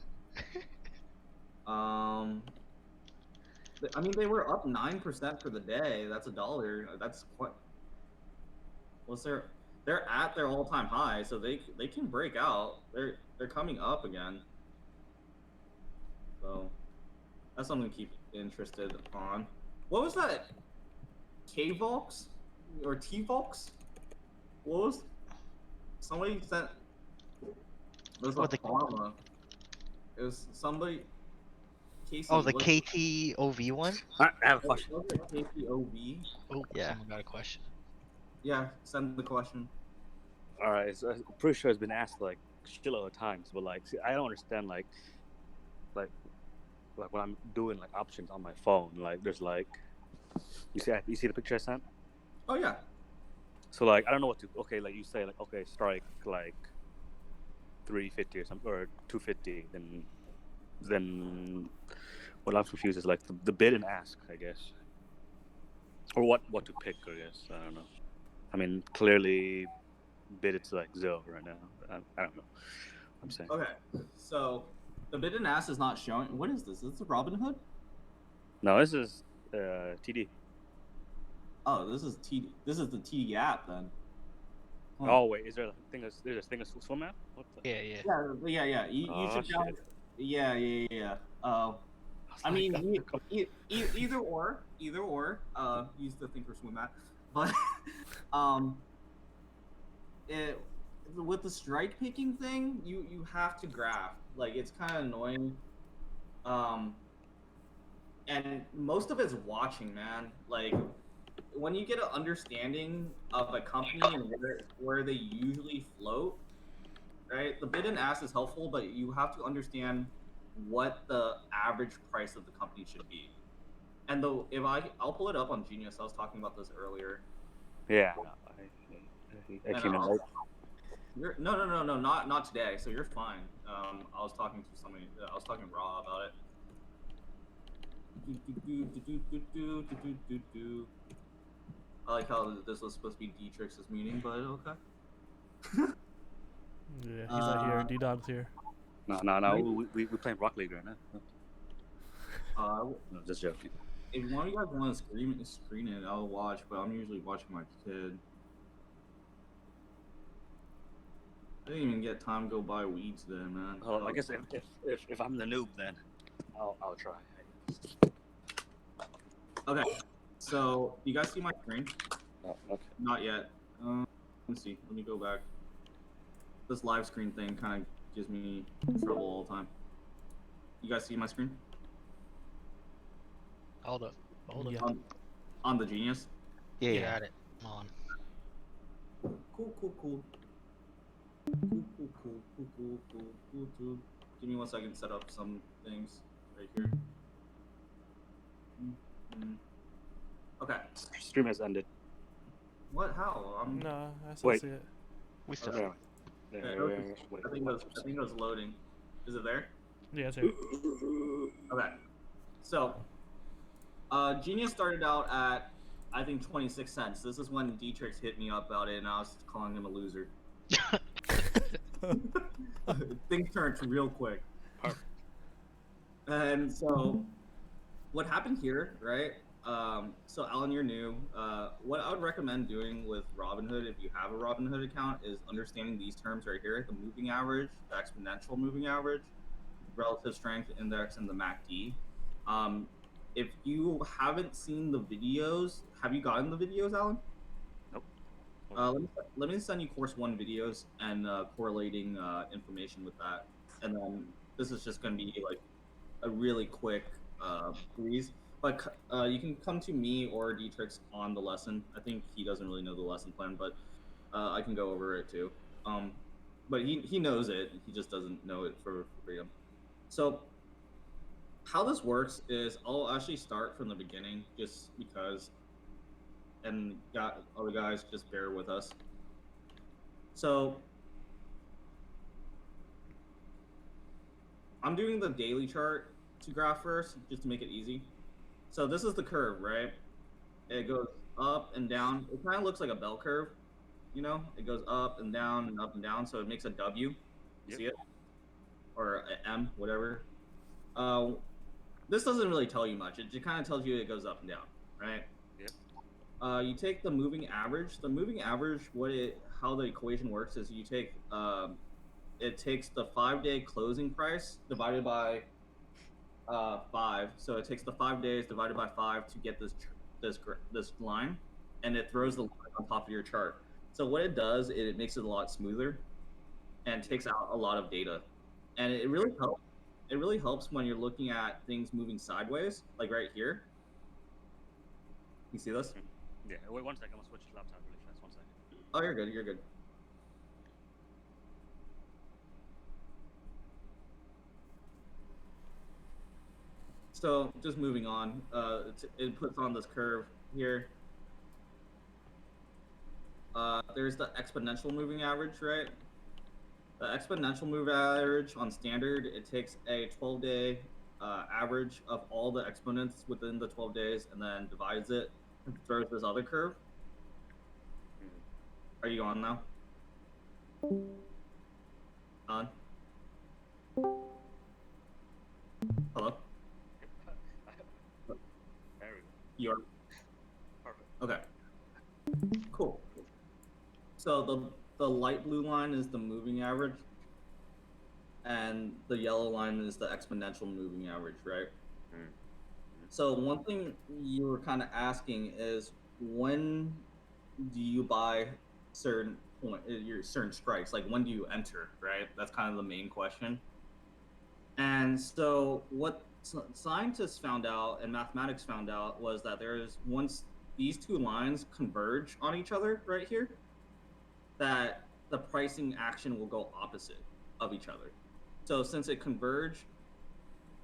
I mean, they were up 9% for the day. That's $1. That's quite. What's their? They're at their all-time high, so they can break out. They're coming up again. So that's something to keep interested on. What was that? K-Volks or T-Volks? What was? Somebody sent. It was Oh, a the- pharma. It was somebody. Casey, Oh, the what- KTOV one? I have a question. Was it KTOV? Oh, Yeah. someone got a question. Yeah, send the question. All right, so I'm pretty sure it's been asked like shitload of times, but like, see, I don't understand like when I'm doing like options on my phone, like there's like, you see the picture I sent? Oh yeah. So like I don't know what to. Okay, like you say like okay, strike like 350 or something or 250, then what I'm confused is like the bid and ask, I guess, or what to pick, I guess. I don't know. I mean, clearly, bid it's like 0 right now. I don't know. I'm saying. Okay, so the bid and ask is not showing. What is this? Is this Robinhood? No, this is TD. Oh, this is TD. This is the TD app then. Huh. Oh wait, is there a thing? There's a thing of swim app? What the? Yeah. Yeah. You Oh, should shit. download. Yeah. I mean, either or. Use the Thinkorswim app, but it with the strike picking thing, you have to graph. Like it's kind of annoying. And most of it's watching, man. Like when you get an understanding of a company and where they usually float, right? The bid and ask is helpful, but you have to understand what the average price of the company should be. And though if I'll pull it up on Genius. I was talking about this earlier. Yeah. I And came in late. no, not today. So you're fine. I was talking to somebody. I was talking to Raw about it. I like how this was supposed to be Dietrich's meeting, but okay. Yeah, he's not here. D-Dog's here. No. We playing Rock League right now. No, just joking. If one of you guys want to screen it, I'll watch. But I'm usually watching my kid. I didn't even get time to go buy weeds then, man. Well, I guess if I'm the noob, then I'll try. Okay, so you guys see my screen? Oh, okay. Not yet. Let's see. Let me go back. This live screen thing kind of gives me trouble all the time. You guys see my screen? Hold up. Yeah. On the Genius? Yeah. Got it. I'm on. Cool. Give me 1 second to set up some things right here. Okay. Stream has ended. What? How? No, I still Wait. see it. We still. Okay. I think it was loading. Is it there? Yeah, it's here. Okay. So, Genius started out at, I think, 26 cents. This is when Dietrich hit me up about it, and I was calling him a loser. Things turned real quick. And so, what happened here, right? So, Alan, you're new. What I would recommend doing with Robinhood, if you have a Robinhood account, is understanding these terms right here: the moving average, the exponential moving average, relative strength index, and the MACD. If you haven't seen the videos, have you gotten the videos, Alan? Nope. Let me send you course 1 videos and correlating information with that. And then this is just going to be like a really quick breeze. But you can come to me or Dietrich on the lesson. I think he doesn't really know the lesson plan, but I can go over it too. But he knows it. He just doesn't know it for freedom. So how this works is I'll actually start from the beginning just because, and other guys just bear with us. So I'm doing the daily chart to graph first just to make it easy. So this is the curve, right? It goes up and down. It kind of looks like a bell curve, you know? It goes up and down and up and down, so it makes a W. You Yep. see it? Or an M, whatever. This doesn't really tell you much. It just kind of tells you it goes up and down, right? Yep. You take the moving average. The moving average, how the equation works is you take it takes the 5-day closing price divided by 5. So it takes the 5 days divided by 5 to get this line, and it throws the line on top of your chart. So what it does, it makes it a lot smoother, and takes out a lot of data, and it really helps. It really helps when you're looking at things moving sideways, like right here. You see this? Yeah. Wait 1 second. I'm gonna switch laptop really fast. 1 second. Oh, you're good. You're good. So just moving on, it puts on this curve here. There's the exponential moving average, right? The exponential moving average on standard, it takes a 12-day average of all the exponents within the 12 days and then divides it and throws this other curve. Are you on now? On? Hello? There we go. You're Perfect. okay. Cool. So the light blue line is the moving average, and the yellow line is the exponential moving average, right? Mm. So one thing you were kind of asking is when do you buy certain your certain strikes? Like when do you enter, right? That's kind of the main question. And so what scientists found out and mathematics found out was that there's once these two lines converge on each other right here, that the pricing action will go opposite of each other. So since it converged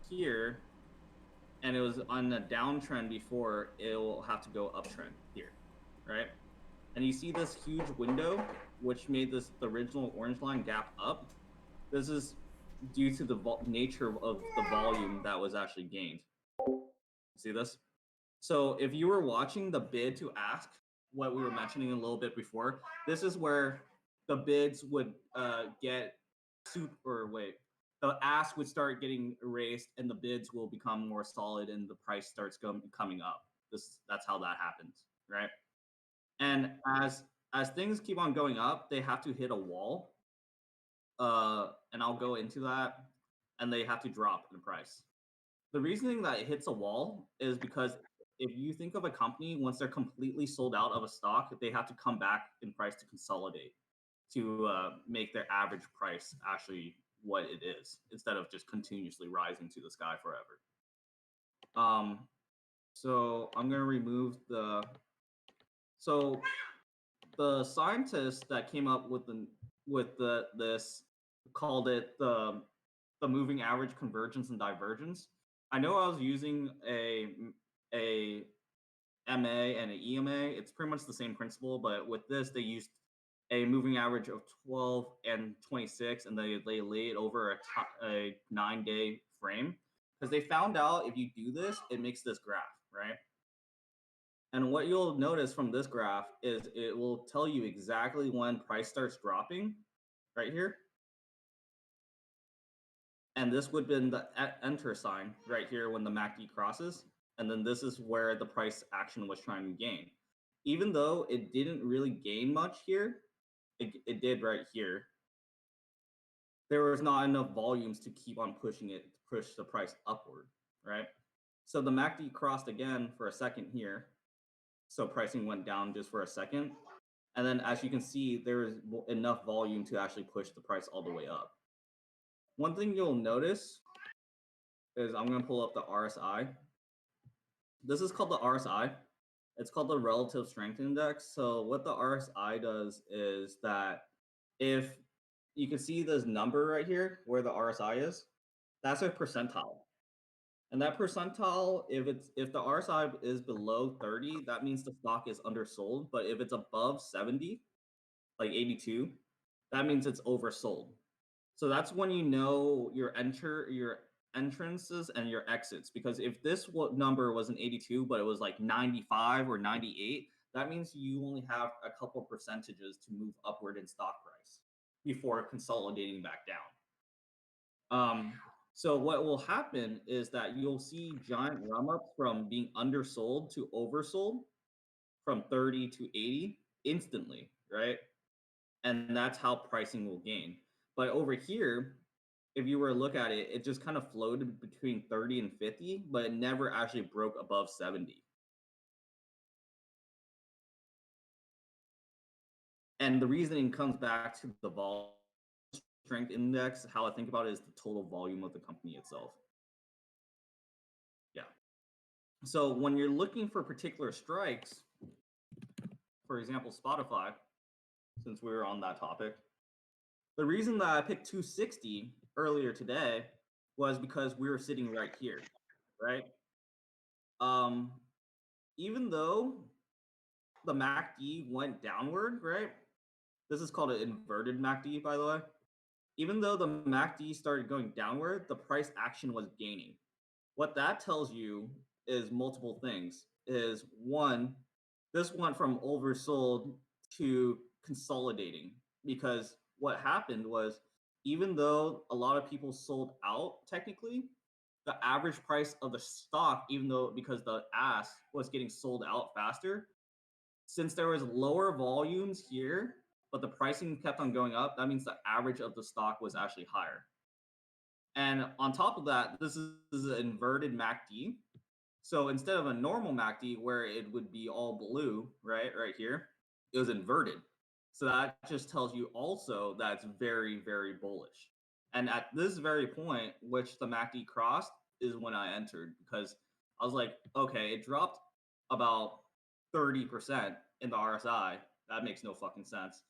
here and it was on a downtrend before, it will have to go uptrend here, right? And you see this huge window, which made this the original orange line gap up. This is due to the nature of the volume that was actually gained. See this? So if you were watching the bid to ask, what we were mentioning a little bit before, this is where the bids would get the ask would start getting erased and the bids will become more solid and the price starts coming up. That's how that happens, right? And as things keep on going up, they have to hit a wall. And I'll go into that, and they have to drop in price. The reasoning that it hits a wall is because if you think of a company, once they're completely sold out of a stock, they have to come back in price to consolidate to make their average price actually what it is instead of just continuously rising to the sky forever. So I'm going to remove so the scientists that came up with this called it the moving average convergence and divergence. I know I was using a MA and an EMA. It's pretty much the same principle, but with this they used a moving average of 12 and 26, and they lay it over a 9-day frame because they found out if you do this, it makes this graph, right? And what you'll notice from this graph is it will tell you exactly when price starts dropping right here. And this would have been the enter sign right here when the MACD crosses. And then this is where the price action was trying to gain. Even though it didn't really gain much here, it did right here. There was not enough volumes to keep on pushing it, to push the price upward, right? So the MACD crossed again for a second here. So pricing went down just for a second. And then as you can see, there is enough volume to actually push the price all the way up. One thing you'll notice is I'm going to pull up the RSI. This is called the RSI. It's called the Relative Strength Index. So what the RSI does is that if you can see this number right here where the RSI is, that's a percentile. And that percentile, if the RSI is below 30, that means the stock is undersold. But if it's above 70, like 82, that means it's oversold. So that's when you know your entrances and your exits. Because if this number was an 82, but it was like 95 or 98, that means you only have a couple percentages to move upward in stock price before consolidating back down. So what will happen is that you'll see giant run ups from being undersold to oversold from 30 to 80 instantly, right? And that's how pricing will gain. But over here, if you were to look at it, it just kind of floated between 30 and 50, but it never actually broke above 70. And the reasoning comes back to the volume strength index. How I think about it is the total volume of the company itself. Yeah. So when you're looking for particular strikes, for example, Spotify, since we were on that topic, the reason that I picked 260 earlier today was because we were sitting right here, right? Even though the MACD went downward, right? This is called an inverted MACD, by the way. Even though the MACD started going downward, the price action was gaining. What that tells you is multiple things. Is one, this went from oversold to consolidating because what happened was even though a lot of people sold out technically, the average price of the stock, even though because the ass was getting sold out faster, since there was lower volumes here, but the pricing kept on going up, that means the average of the stock was actually higher. And on top of that, this is an inverted MACD. So instead of a normal MACD where it would be all blue, right here, it was inverted. So that just tells you also that it's very, very bullish. And at this very point, which the MACD crossed, is when I entered because I was like, okay, it dropped about 30% in the RSI. That makes no fucking sense.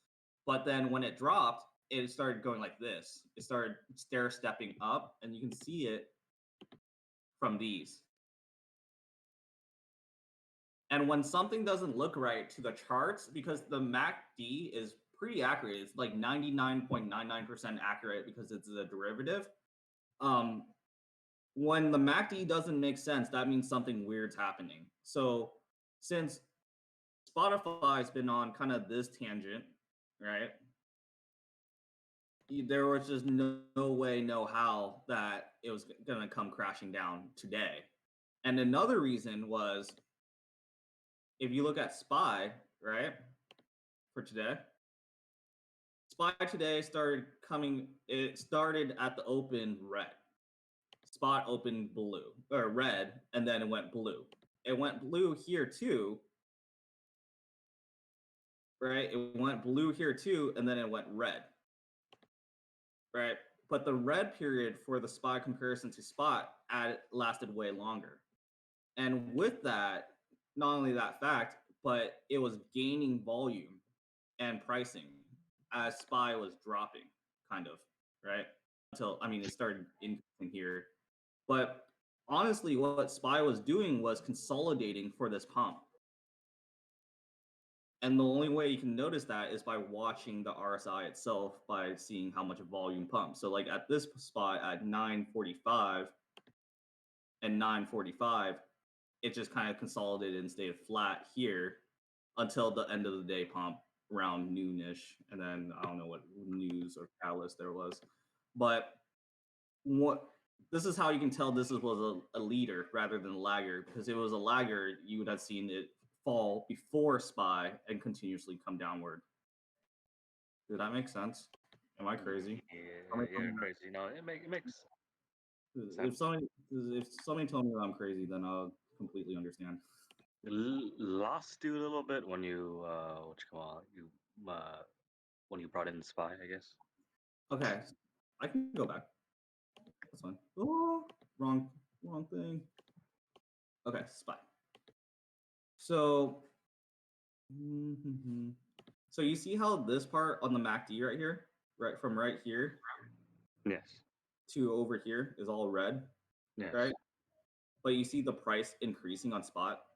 But then when it dropped, it started going like this. It started stair stepping up, and you can see it from these. And when something doesn't look right to the charts, because the MACD is pretty accurate, it's like 99.99% accurate because it's a derivative. When the MACD doesn't make sense, that means something weird's happening. So since Spotify's been on kind of this tangent, right? There was just no way, no how that it was going to come crashing down today. And another reason was if you look at SPY, right, for today, SPY today started coming, it started at the open red. Spot opened blue, or red, and then it went blue. It went blue here too, right? It went blue here too, and then it went red, right? But the red period for the SPY comparison to spot lasted way longer. And with that, not only that fact, but it was gaining volume and pricing as SPY was dropping, kind of, right? Until, I mean, it started increasing here. But honestly, what SPY was doing was consolidating for this pump. And the only way you can notice that is by watching the RSI itself, by seeing how much volume pumps. So like at this spot at 9:45 and 9:45, it just kind of consolidated and stayed flat here until the end of the day pump around noonish. And then I don't know what news or catalyst there was. But this is how you can tell this was a leader rather than a lagger, because if it was a lagger, you would have seen it fall before SPY and continuously come downward. Did that make sense? Am I crazy? Yeah, you're crazy. No, it makes If somebody told me that I'm crazy, then I'll completely understand. lost you a little bit when you when you brought in SPY, I guess. Okay, I can go back. That's fine. Oh, wrong thing. Okay, SPY. So, so you see how this part on the MACD right here, right from right here Yes. to over here is all red, Yes. right? But you see the price increasing on spot,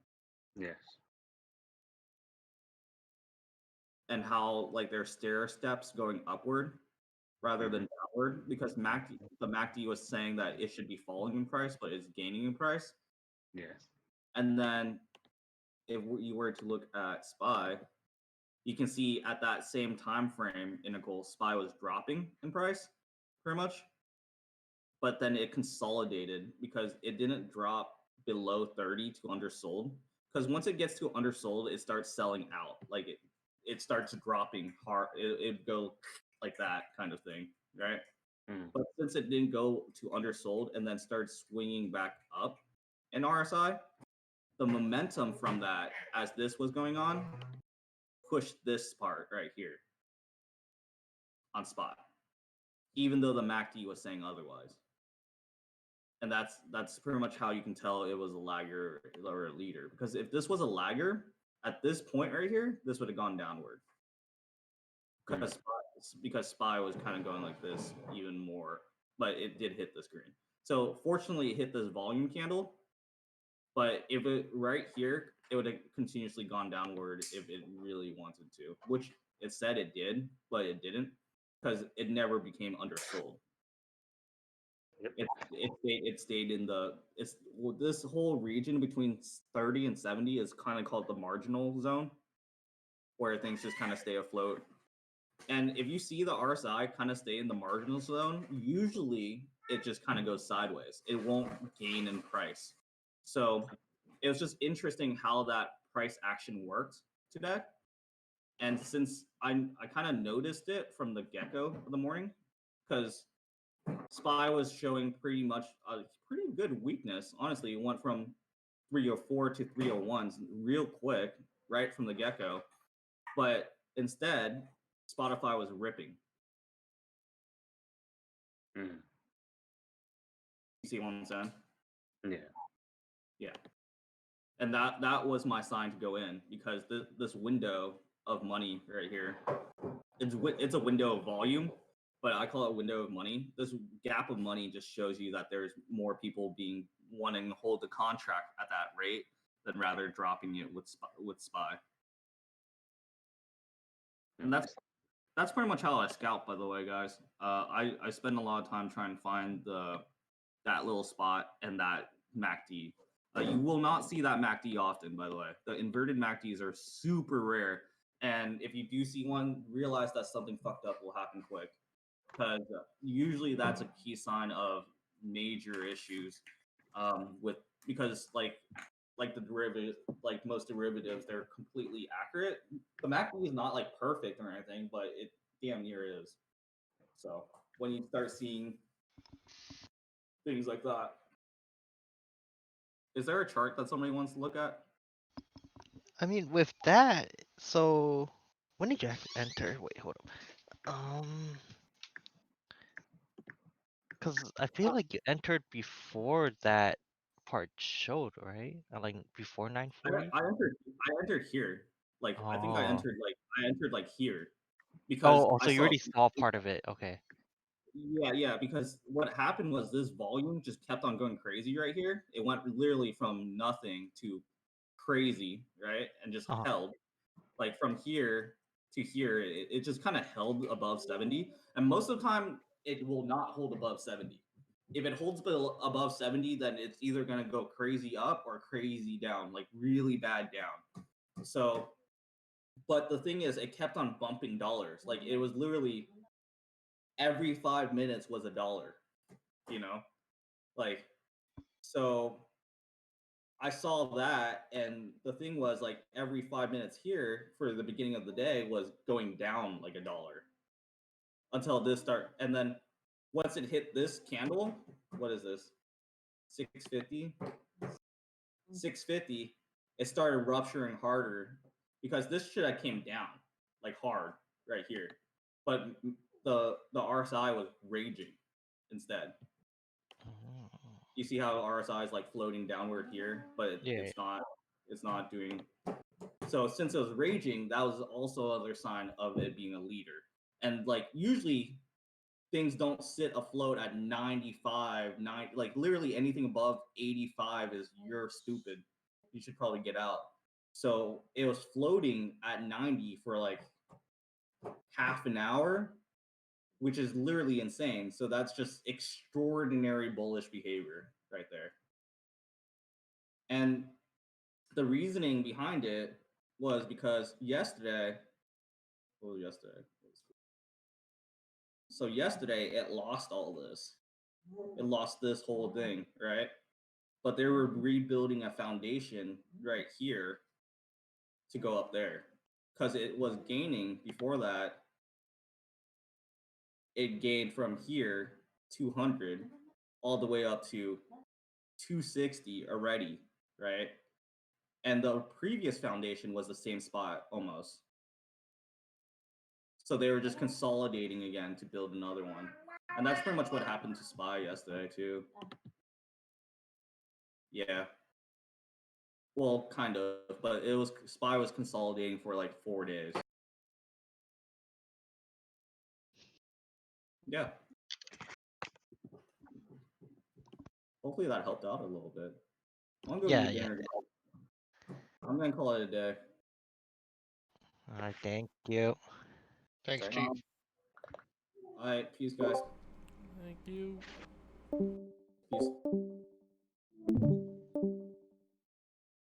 Yes. and how like there's stair steps going upward rather than downward, because the MACD was saying that it should be falling in price, but it's gaining in price. Yes. And then if you were to look at SPY, you can see at that same time frame interval, SPY was dropping in price pretty much. But then it consolidated because it didn't drop below 30 to undersold. Because once it gets to undersold, it starts selling out. Like it starts dropping hard. It go like that kind of thing, right? But since it didn't go to undersold and then starts swinging back up in RSI, the momentum from that, as this was going on, pushed this part right here on spot, even though the MACD was saying otherwise. And that's pretty much how you can tell it was a lagger or a leader. Because if this was a lagger, at this point right here, this would have gone downward. Because SPY was kind of going like this even more, but it did hit the screen. So fortunately, it hit this volume candle. But if it right here, it would have continuously gone downward if it really wanted to, which it said it did, but it didn't, because it never became undersold. Yep. It stayed in this whole region between 30 and 70 is kind of called the marginal zone. where things just kind of stay afloat. And if you see the RSI kind of stay in the marginal zone, usually it just kind of goes sideways. It won't gain in price. So it was just interesting how that price action worked today. And since I kind of noticed it from the get-go of the morning, because SPY was showing pretty much a pretty good weakness. Honestly, it went from 304 to 301s real quick, right from the get-go. But instead, Spotify was ripping. Mm. You see what I'm saying? Yeah. Yeah. And that was my sign to go in, because this window of money right here, it's a window of volume, but I call it window of money. This gap of money just shows you that there's more people wanting to hold the contract at that rate than rather dropping it with SPY. And that's pretty much how I scalp, by the way, guys. I spend a lot of time trying to find that little spot and that MACD. You will not see that MACD often, by the way. The inverted MACDs are super rare, and if you do see one, realize that something fucked up will happen quick, because usually that's a key sign of major issues because like the derivative, like most derivatives, they're completely accurate. The MACD is not like perfect or anything, but it damn near is. So when you start seeing things like that, is there a chart that somebody wants to look at? I mean, with that, so when did you actually enter? Wait, hold up. Because I feel like you entered before that part showed, right? Like before 940. I entered here. Like I think I Oh. entered like here because Oh, I so you saw. already saw part of it. Okay. Yeah, because what happened was this volume just kept on going crazy right here. It went literally from nothing to crazy, right? And just Uh-huh. held. Like from here to here, it just kind of held above 70. And most of the time, it will not hold above 70. If it holds above 70, then it's either going to go crazy up or crazy down, like really bad down. So, but the thing is, it kept on bumping dollars. Like it was literally every 5 minutes was $1, you know? Like, so I saw that, and the thing was like every 5 minutes here for the beginning of the day was going down like $1 until this start, and then once it hit this candle, what is this? 650, 650. It started rupturing harder because this should have came down like hard right here, but the RSI was raging instead. You see how RSI is like floating downward here, but Yeah. it's not doing. So since it was raging, that was also another sign of it being a leader. And like usually things don't sit afloat at 95, like literally anything above 85 is you're stupid. You should probably get out. So it was floating at 90 for like half an hour, which is literally insane. So that's just extraordinary bullish behavior right there. And the reasoning behind it was because yesterday, so yesterday it lost all this. It lost this whole thing, right? But they were rebuilding a foundation right here to go up there because it was gaining before that. It gained from here 200 all the way up to 260 already, right? And the previous foundation was the same spot almost. So they were just consolidating again to build another one. And that's pretty much what happened to SPY yesterday too. Yeah. Well, kind of, but it was SPY was consolidating for like 4 days. Yeah. Hopefully that helped out a little bit. I'm going to Yeah, eat yeah. dinner. I'm gonna call it a day. All right, thank you. Thanks, Okay. Chief. All right, peace, guys. Thank you. Peace.